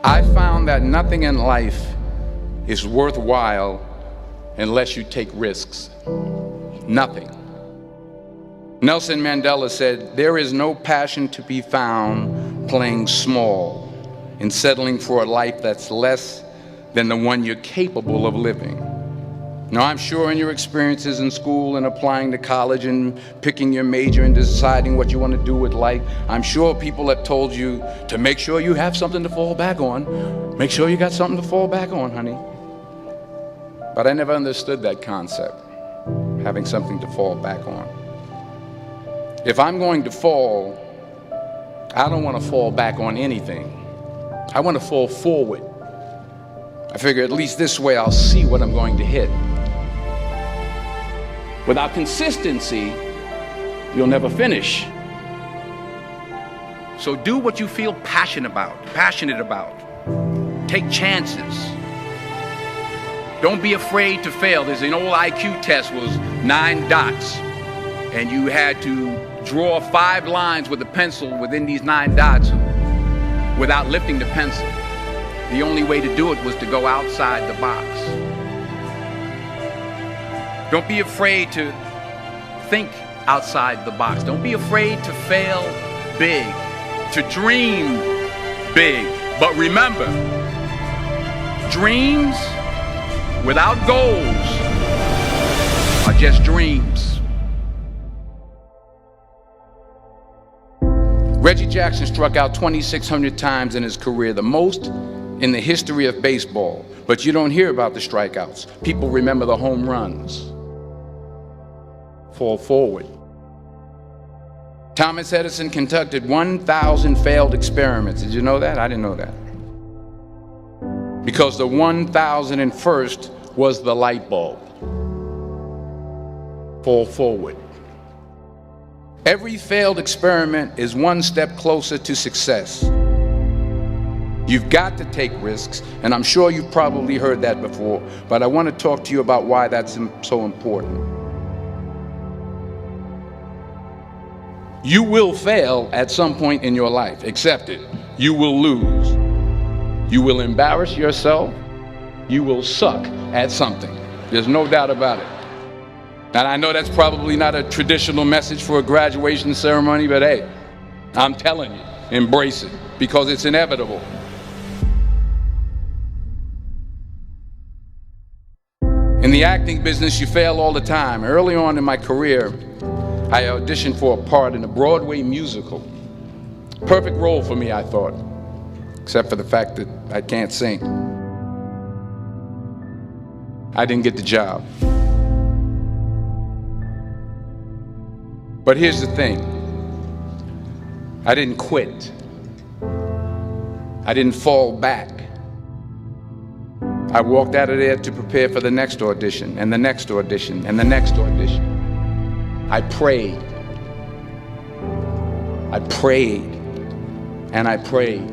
I found that nothing in life is worthwhile unless you take risks. Nothing. Nelson Mandela said, "There is no passion to be found playing small and settling for a life that's less than the one you're capable of living." Now, I'm sure in your experiences in school and applying to college and picking your major and deciding what you want to do with life, I'm sure people have told you to make sure you have something to fall back on. Make sure you got something to fall back on, honey. But I never understood that concept, having something to fall back on. If I'm going to fall, I don't want to fall back on anything. I want to fall forward. I figure at least this way I'll see what I'm going to hit. Without consistency, you'll never finish. So do what you feel passionate about. Take chances. Don't be afraid to fail. There's an old IQ test was 9 dots, and you had to draw 5 lines with a pencil within these 9 dots without lifting the pencil. The only way to do it was to go outside the box. Don't be afraid to think outside the box. Don't be afraid to fail big, to dream big. But remember, dreams without goals are just dreams. Reggie Jackson struck out 2,600 times in his career, the most in the history of baseball. But you don't hear about the strikeouts. People remember the home runs. Fall forward. Thomas Edison conducted 1,000 failed experiments. Did you know that? I didn't know that. Because the 1,001st was the light bulb. Fall forward. Every failed experiment is one step closer to success. You've got to take risks, and I'm sure you've probably heard that before, but I want to talk to you about why that's so important. You will fail at some point in your life. Accept it. You will lose. You will embarrass yourself. You will suck at something. There's no doubt about it. And I know that's probably not a traditional message for a graduation ceremony, but hey, I'm telling you, embrace it, because it's inevitable. In the acting business, you fail all the time. Early on in my career, I auditioned for a part in a Broadway musical. Perfect role for me, I thought, except for the fact that I can't sing. I didn't get the job. But here's the thing. I didn't quit. I didn't fall back. I walked out of there to prepare for the next audition, and the next audition, and the next audition. I prayed. I prayed. And I prayed.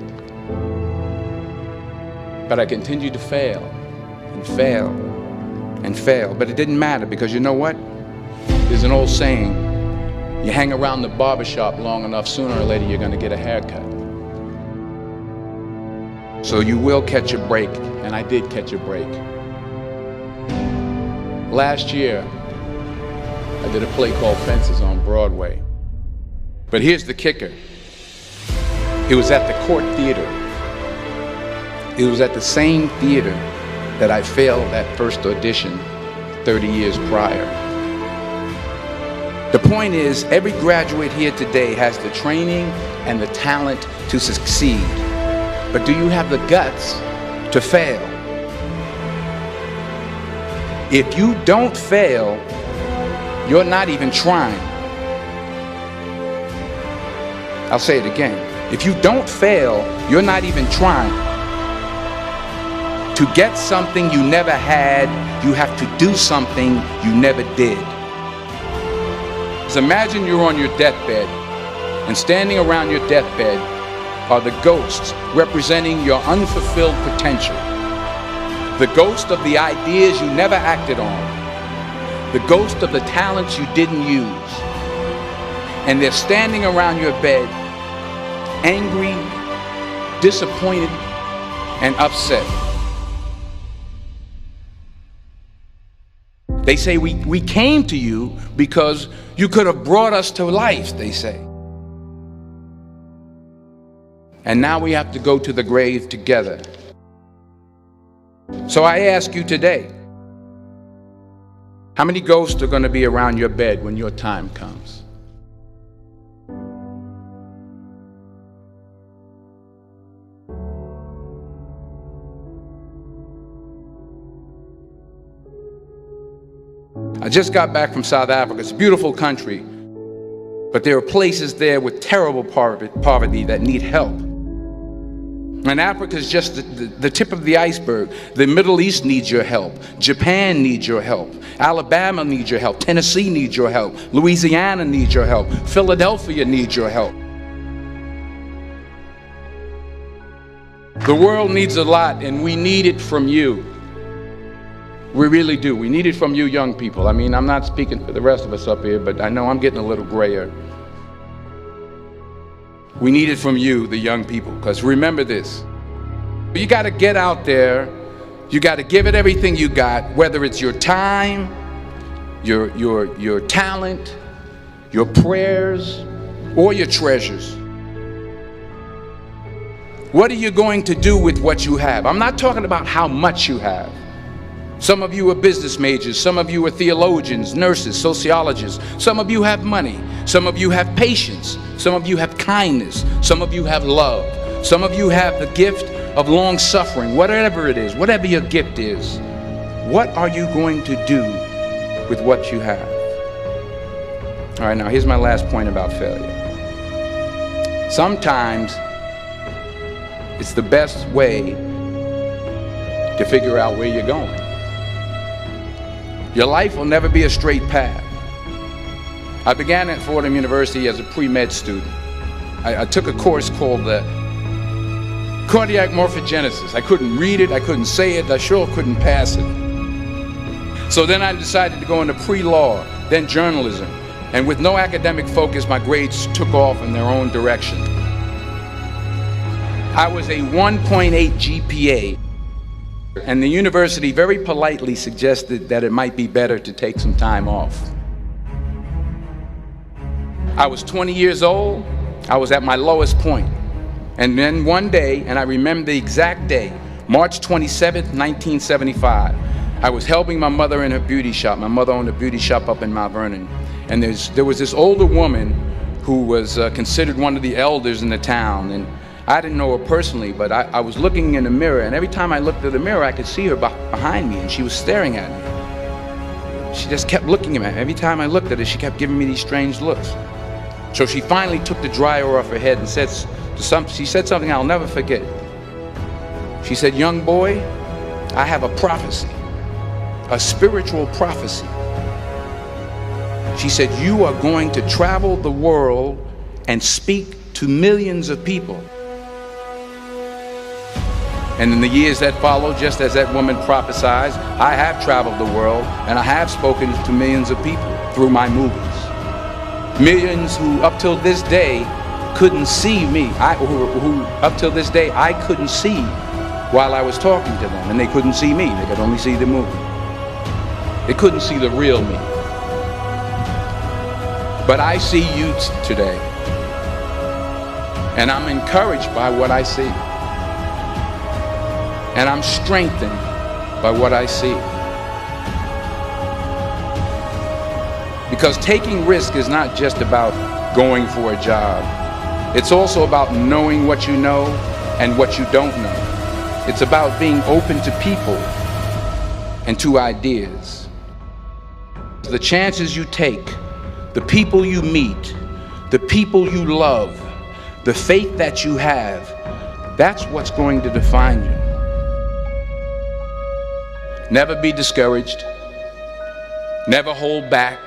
But I continued to fail, and fail, and fail. But it didn't matter, because you know what? There's an old saying, you hang around the barbershop long enough, sooner or later you're going to get a haircut. So you will catch a break, and I did catch a break. Last year, I did a play called Fences on Broadway. But here's the kicker. It was at the Court Theater. It was at the same theater that I failed that first audition 30 years prior. The point is, every graduate here today has the training and the talent to succeed. But do you have the guts to fail? If you don't fail, you're not even trying. I'll say it again. If you don't fail, you're not even trying. To get something you never had, you have to do something you never did. So imagine you're on your deathbed, and standing around your deathbed are the ghosts representing your unfulfilled potential. The ghost of the ideas you never acted on. The ghost of the talents you didn't use. And they're standing around your bed, angry, disappointed, and upset. They say we came to you because you could have brought us to life, they say. And now we have to go to the grave together. So I ask you today, how many ghosts are going to be around your bed when your time comes? I just got back from South Africa. It's a beautiful country, but there are places there with terrible poverty that need help. And Africa is just the tip of the iceberg. The Middle East needs your help. Japan needs your help. Alabama needs your help. Tennessee needs your help. Louisiana needs your help. Philadelphia needs your help. The world needs a lot, and we need it from you. We really do. We need it from you young people. I mean, I'm not speaking for the rest of us up here, but I know I'm getting a little grayer. We need it from you, the young people, because remember this. You got to get out there. You got to give it everything you got, whether it's your time, your talent, your prayers, or your treasures. What are you going to do with what you have? I'm not talking about how much you have. Some of you are business majors, some of you are theologians, nurses, sociologists. Some of you have money, some of you have patience, some of you have kindness, some of you have love, some of you have the gift of long suffering. Whatever it is, whatever your gift is, what are you going to do with what you have? All right, now here's my last point about failure. Sometimes it's the best way to figure out where you're going. Your life will never be a straight path. I began at Fordham University as a pre-med student. I took a course called cardiac morphogenesis. I couldn't read it, I couldn't say it, I sure couldn't pass it. So then I decided to go into pre-law, then journalism. And with no academic focus, my grades took off in their own direction. I was a 1.8 GPA. And the university very politely suggested that it might be better to take some time off. I was 20 years old. I was at my lowest point. And then one day, and I remember the exact day, March 27th, 1975, I was helping my mother in her beauty shop. My mother owned a beauty shop up in Mount Vernon. And there was this older woman who was considered one of the elders in the town. And I didn't know her personally, but I was looking in the mirror, and every time I looked at the mirror, I could see her behind me, and she was staring at me. She just kept looking at me. Every time I looked at her, she kept giving me these strange looks. So she finally took the dryer off her head and she said something I'll never forget. She said, "Young boy, I have a prophecy, a spiritual prophecy." She said, "You are going to travel the world and speak to millions of people." And in the years that followed, just as that woman prophesied, I have traveled the world and I have spoken to millions of people through my movies. Millions who up till this day couldn't see me, who up till this day I couldn't see while I was talking to them, and they couldn't see me, they could only see the movie. They couldn't see the real me. But I see you today, and I'm encouraged by what I see. And I'm strengthened by what I see. Because taking risk is not just about going for a job. It's also about knowing what you know and what you don't know. It's about being open to people and to ideas. The chances you take, the people you meet, the people you love, the faith that you have, that's what's going to define you. Never be discouraged. Never hold back.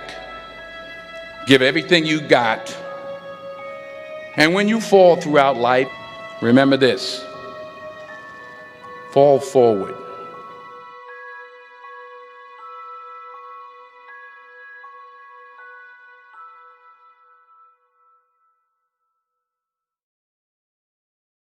Give everything you got. And when you fall throughout life, remember this: fall forward.